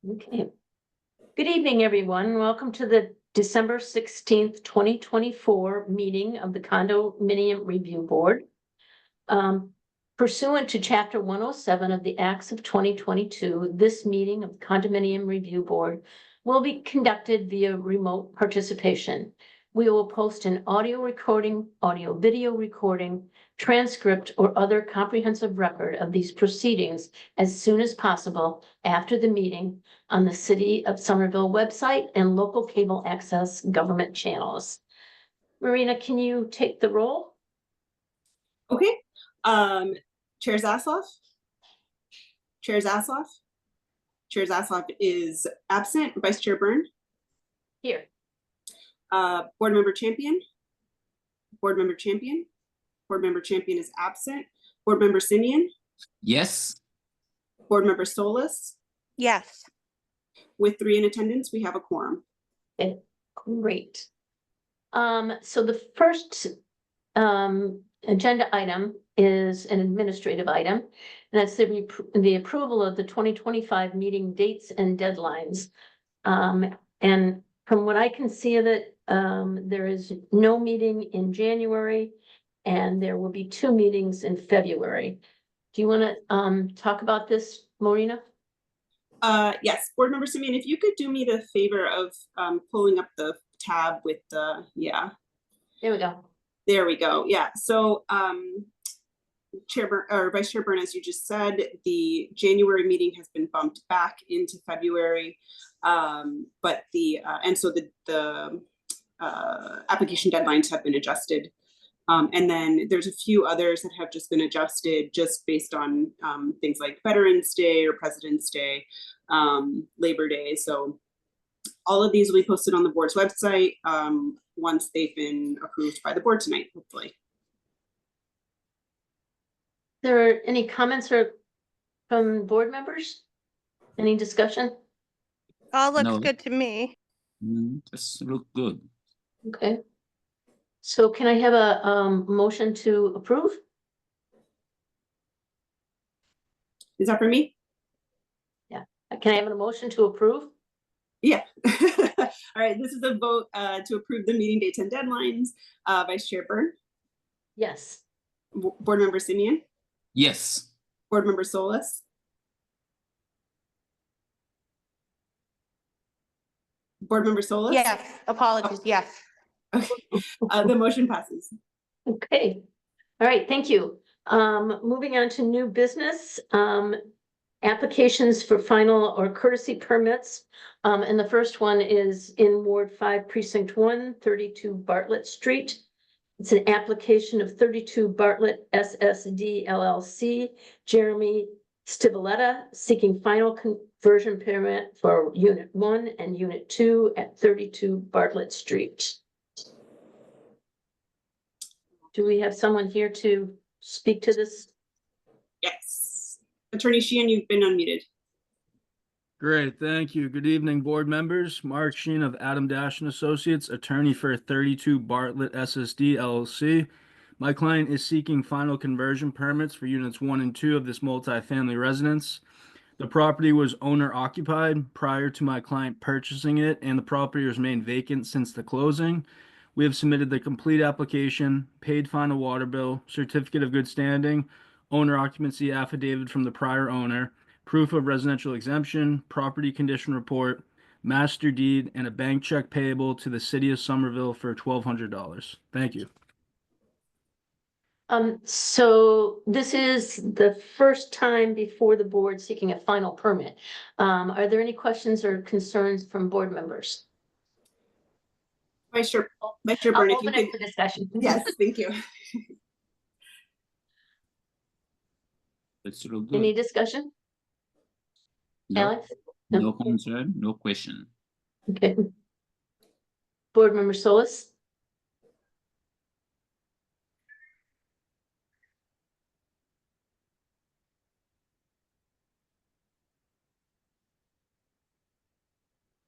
Okay. Good evening, everyone. Welcome to the December 16th, 2024 meeting of the Condominium Review Board. Pursuant to Chapter 107 of the Acts of 2022, this meeting of the Condominium Review Board will be conducted via remote participation. We will post an audio recording, audio-video recording, transcript, or other comprehensive record of these proceedings as soon as possible after the meeting on the City of Somerville website and local cable access government channels. Marina, can you take the roll? Okay. Chair Zasloff? Chair Zasloff? Chair Zasloff is absent. Vice Chair Byrne? Here. Board Member Champion? Board Member Champion? Board Member Champion is absent. Board Member Simeon? Yes. Board Member Solis? Yes. With 3 in attendance, we have a quorum. Okay, great. So the first agenda item is an administrative item, and that's the approval of the 2025 meeting dates and deadlines. And from what I can see of it, there is no meeting in January, and there will be 2 meetings in February. Do you want to talk about this, Marina? Yes, Board Member Simeon, if you could do me the favor of pulling up the tab with the, There we go. There we go. Yeah. So Vice Chair Byrne, as you just said, the January meeting has been bumped back into February. But the application deadlines have been adjusted. And then there's a few others that have just been adjusted just based on things like Veterans Day or President's Day, Labor Day. So all of these will be posted on the board's website once they've been approved by the board tonight, hopefully. There are any comments or from board members? Any discussion? All looks No. good to me. This look good. Okay. So can I have a motion to approve? Is that for me? Can I have a motion to approve? Yeah. All right. This is a vote to approve the meeting dates and deadlines. Vice Chair Byrne? Yes. Board Member Simeon? Yes. Board Member Solis? Board Member Solis? Yes. Apologies. Yes. Okay. The motion passes. Okay. All right. Thank you. Moving on to new business. Applications for final or courtesy permits. And the first one is in Ward 5, Precinct 1, 32 Bartlett Street. It's an application of 32 Bartlett SSD LLC, Jeremy Stivaleta, seeking final conversion permit for Unit 1 and Unit 2 at 32 Bartlett Street. Do we have someone here to speak to this? Yes. Attorney Sheehan, you've been unmuted. Great, thank you. Good evening, board members. Mark Sheen of Adam Dash & Associates, attorney for 32 Bartlett SSD LLC. My client is seeking final conversion permits for units 1 and 2 of this multifamily residence. The property was owner occupied prior to my client purchasing it, and the property has remained vacant since the closing. We have submitted the complete application, paid final water bill, certificate of good standing, owner occupancy affidavit from the prior owner, proof of residential exemption, property condition report, master deed, and a bank check payable to the City of Somerville for $1,200. Thank you. So this is the first time before the board seeking a final permit. Are there any questions or concerns from board members? Vice Chair I'll Byrne, if you open could. it for discussion. Yes, thank you. This look good. Any discussion? No, Alex? no concern, no question. Okay. Board Member Solis?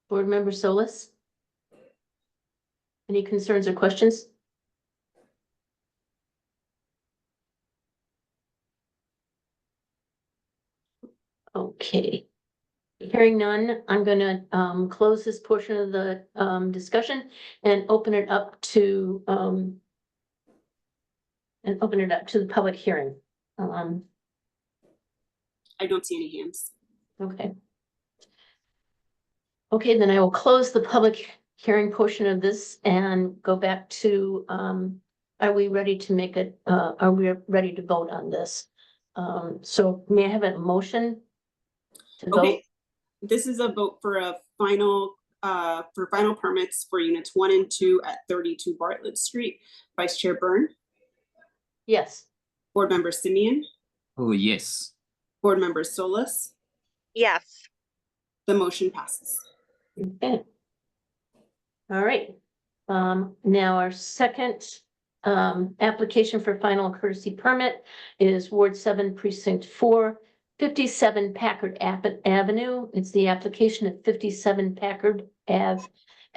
Board Member Solis? Any concerns or questions? Okay. hearing none, I'm gonna close this portion of the discussion and open it up to the public hearing. I don't see any hands. Okay. Okay, then I will close the public hearing portion of this and go back to, are we ready to make it, are we ready to vote on this? So may I have a motion to vote? Okay, this is a vote for a final, for final permits for units 1 and 2 at 32 Bartlett Street. Vice Chair Byrne, Yes, Board Member Simeon, Oh, yes. Board Member Solis, Yes. the motion passes. okay. All right, now our second application for final courtesy permit is Ward 7 Precinct 4, 57 Packard Avenue. It's the application of 57 Packard Ave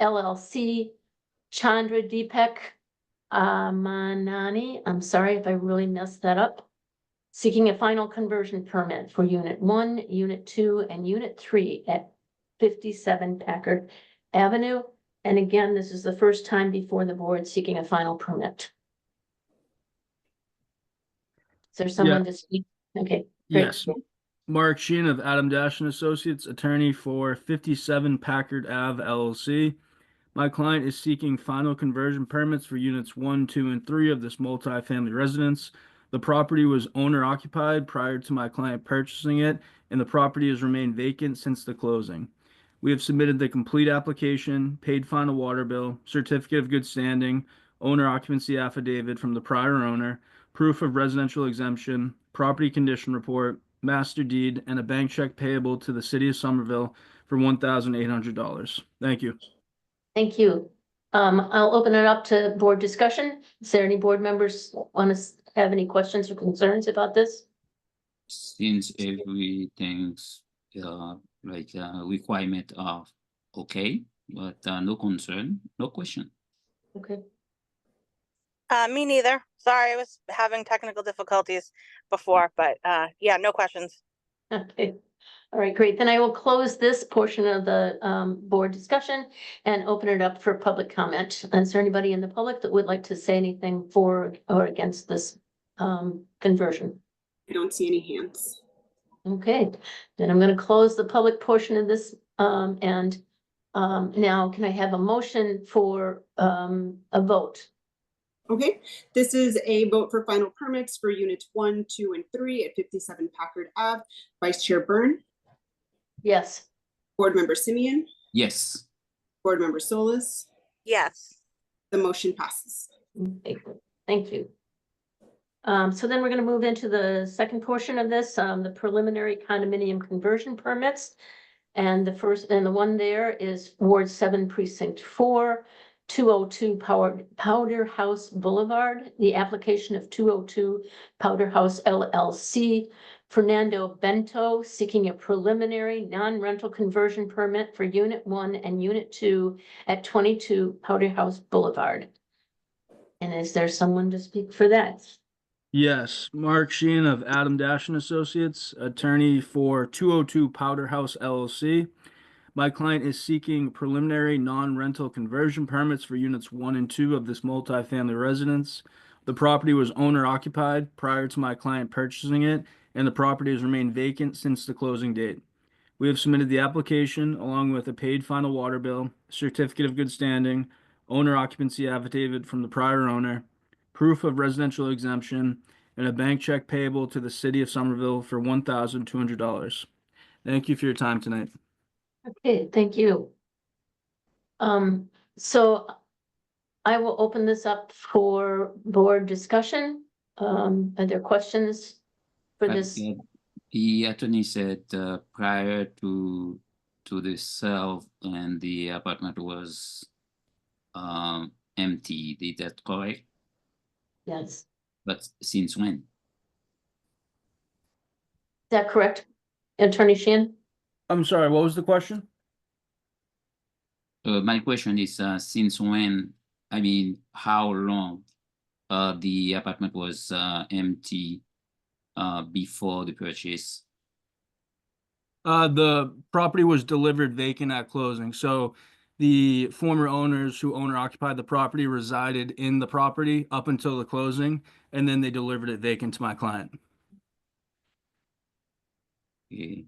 LLC. Chandra Deepak Manani, I'm sorry if I really messed that up. Seeking a final conversion permit for Unit 1, Unit 2, and Unit 3 at 57 Packard Avenue. And again, this is the first time before the board seeking a final permit. Is there someone to speak? Okay, great. Yes. Mark Sheen of Adam Dash and Associates, attorney for 57 Packard Ave LLC. My client is seeking final conversion permits for units 1, 2, and 3 of this multifamily residence. The property was owner occupied prior to my client purchasing it, and the property has remained vacant since the closing. We have submitted the complete application, paid final water bill, certificate of good standing, owner occupancy affidavit from the prior owner, proof of residential exemption, property condition report, master deed, and a bank check payable to the city of Somerville for $1,800. Thank you. Thank you. I'll open it up to board discussion. Is there any board members want to have any questions or concerns about this? Since everything's requirement of okay, but no concern, no question. Okay, Me neither. Sorry, I was having technical difficulties before, but yeah, no questions. okay. All right, great. Then I will close this portion of the board discussion and open it up for public comment. Is there anybody in the public that would like to say anything for or against this conversion? I don't see any hands. Okay, then I'm going to close the public portion of this and now can I have a motion for a vote? Okay, this is a vote for final permits for units 1, 2, and 3 at 57 Packard Ave. Vice Chair Byrne, Yes, Board Member Simeon, Yes. Board Member Solis, Yes. the motion passes. okay, good. Thank you. So then we're going to move into the second portion of this, the preliminary condominium conversion permits. And the one there is Ward 7 Precinct 4, 202 Powder House Boulevard, the application of 202 Powder House LLC. Fernando Bento seeking a preliminary non-rental conversion permit for Unit 1 and Unit 2 at 22 Powder House Boulevard. And is there someone to speak for that? Yes, Mark Sheen of Adam Dash and Associates, attorney for 202 Powder House LLC. My client is seeking preliminary non-rental conversion permits for units 1 and 2 of this multifamily residence. The property was owner occupied prior to my client purchasing it, and the property has remained vacant since the closing date. We have submitted the application along with a paid final water bill, certificate of good standing, owner occupancy affidavit from the prior owner, proof of residential exemption, and a bank check payable to the city of Somerville for $1,200. Thank you for your time tonight. Okay, thank you. So I will open this up for board discussion. Are there questions for this? The attorney said prior to the sale and the apartment was empty. Is that correct? Yes, But since when? is that correct? Attorney Sheehan? I'm sorry, what was the question? My question is since when? I mean, how long the apartment was empty before the purchase? The property was delivered vacant at closing, so the former owners who owner occupied the property resided in the property up until the closing, and then they delivered it vacant to my client. Okay.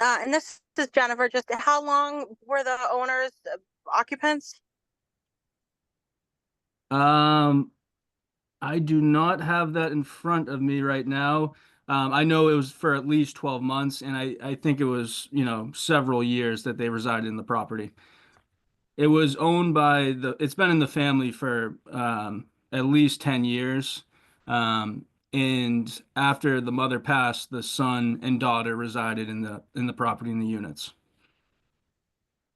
And this is Jennifer. Just how long were the owners occupants? I do not have that in front of me right now. I know it was for at least 12 months, and I think it was, several years that they resided in the property. It was owned by it's been in the family for at least 10 years. And after the mother passed, the son and daughter resided in the property in the units.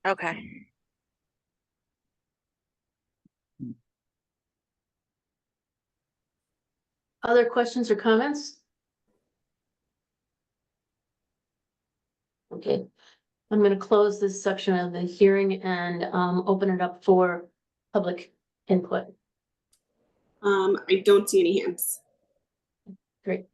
Okay. Other questions or comments? Okay, I'm going to close this section of the hearing and open it up for public input. I don't see any hands. Great.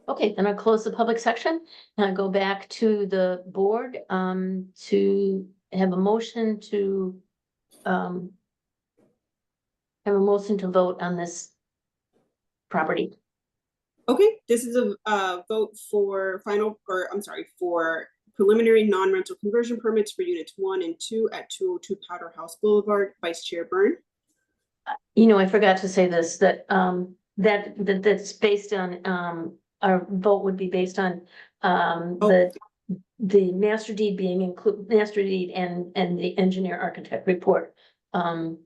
Okay, then I'll close the public section and I'll go back to the board to have a motion to vote on this property. Okay, this is a vote for for preliminary non-rental conversion permits for units 1 and 2 at 202 Powder House Boulevard. Vice Chair Byrne. I forgot to say this, that that's based on our vote would be based on the master deed being master deed and the engineer architect report. That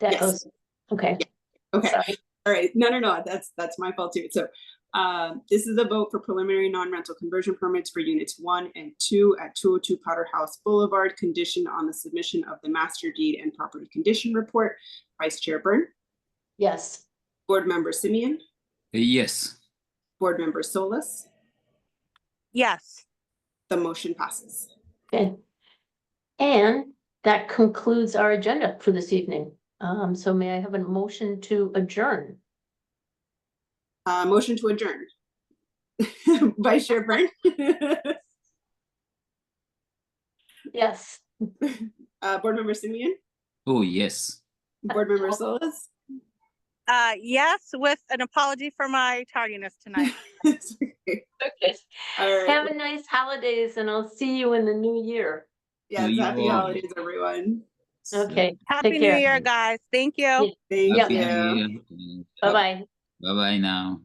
Yes. goes, okay. Okay. Sorry. All right. No. That's my fault too. So this is a vote for preliminary non-rental conversion permits for units 1 and 2 at 202 Powder House Boulevard, conditioned on the submission of the master deed and property condition report. Vice Chair Byrne. Yes. Board Member Simeon. Yes. Board Member Solis. Yes. The motion passes. Okay. And that concludes our agenda for this evening. So may I have a motion to adjourn? Motion to adjourn. Vice Chair Byrne. Yes. Board Member Simeon. Oh, yes. Board Member Solis. Yes, with an apology for my tardiness tonight. Okay. Okay. All right. Have a nice holidays and I'll see you in the new year. Yes, you happy all. holidays, everyone. Okay. Happy Take New care. Year, guys. Thank you. Yeah. Thank Yep. you. Happy New Year. Bye-bye. Bye-bye now.